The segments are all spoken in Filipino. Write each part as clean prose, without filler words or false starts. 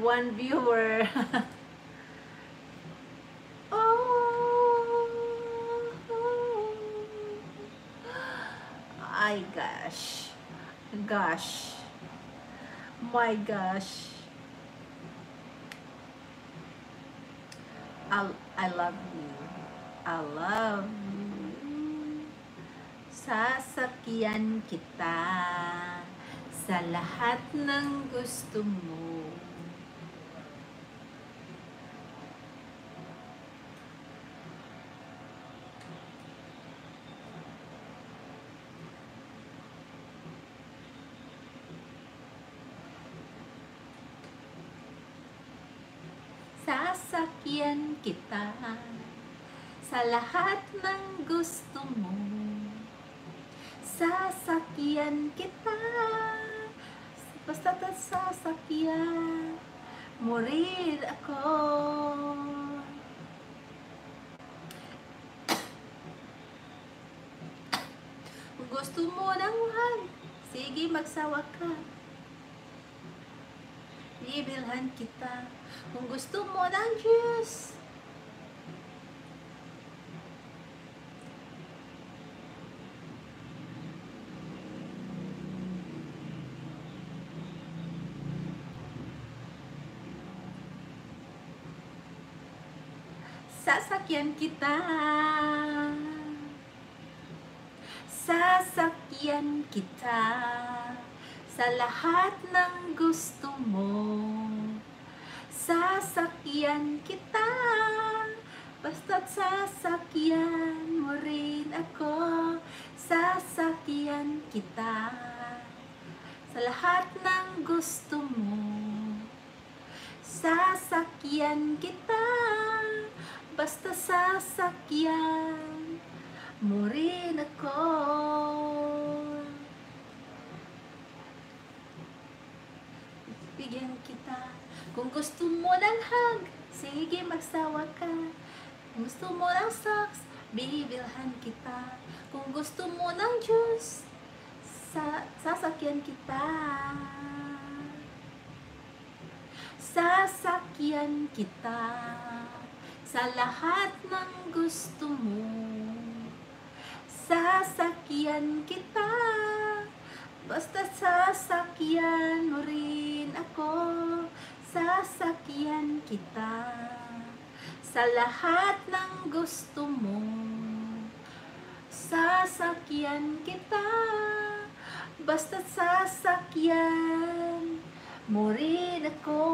1 viewer. Oh, ay gosh. Gosh. My gosh. I love you. I love you. Sasakyan kita sa lahat ng gusto mo. Sasakyan kita sa lahat ng gusto mo. Sasakyan kita, basta't sasakyan mo rin ako. Kung gusto mo ng mahal, sige magsawa ka. Bibilhan kita. Kung gusto mo ng juice, sasakyan kita. Sasakyan kita sa lahat ng gusto mo. Sasakyan kita, basta't sasakyan mo rin ako. Sasakyan kita sa lahat ng gusto mo. Sasakyan kita, basta sasakyan mo rin ako. Bigyan kita. Kung gusto mo ng hug, sige magsawa ka. Kung gusto mo ng socks, bibilhan kita. Kung gusto mo ng juice, sasakyan kita. Sasakyan kita sa lahat ng gusto mo. Sasakyan kita, basta sasakyan mo rin ako. Sasakyan kita sa lahat ng gusto mo. Sasakyan kita, basta sasakyan mo rin ako.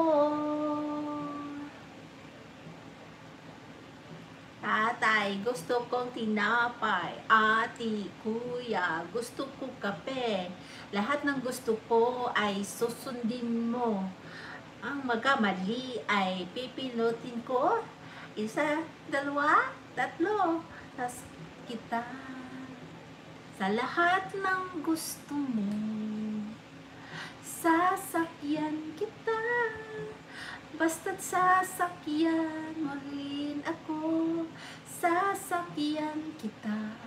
Tatay, gusto kong tinapay. Ate, kuya, gusto ko kape. Lahat ng gusto ko ay susundin mo. Ang magkamali ay pipinutin ko. 1, 2, 3, tas kita sa lahat ng gusto mo. Sasakyan kita, basta't sasakyan mo rin ako. Sasakyan kita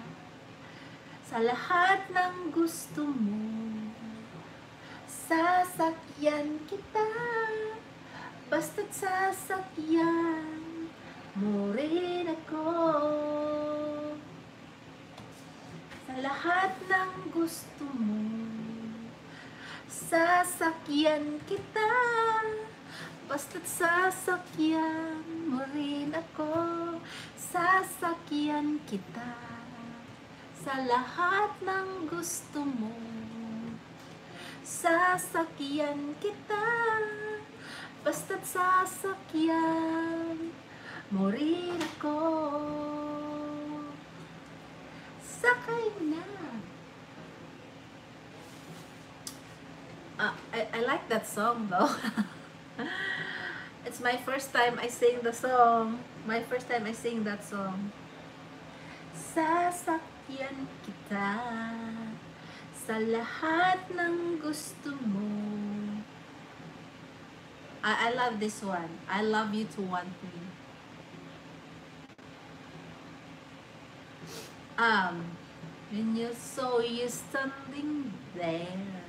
sa lahat ng gusto mo. Sasakyan kita, basta't sasakyan mo rin ako. Sa lahat ng gusto mo. Sasakyan kita, basta't sasakyan mo rin ako. Sasakyan kita sa lahat ng gusto mo. Sasakyan kita, basta't sasakyan mo rin ako. Sakay na. I like that song though. It's my first time I sing the song. My first time I sing that song. Sasakyan kita sa lahat ng gusto mo. I love this one. I love you to want me. When you saw you standing there,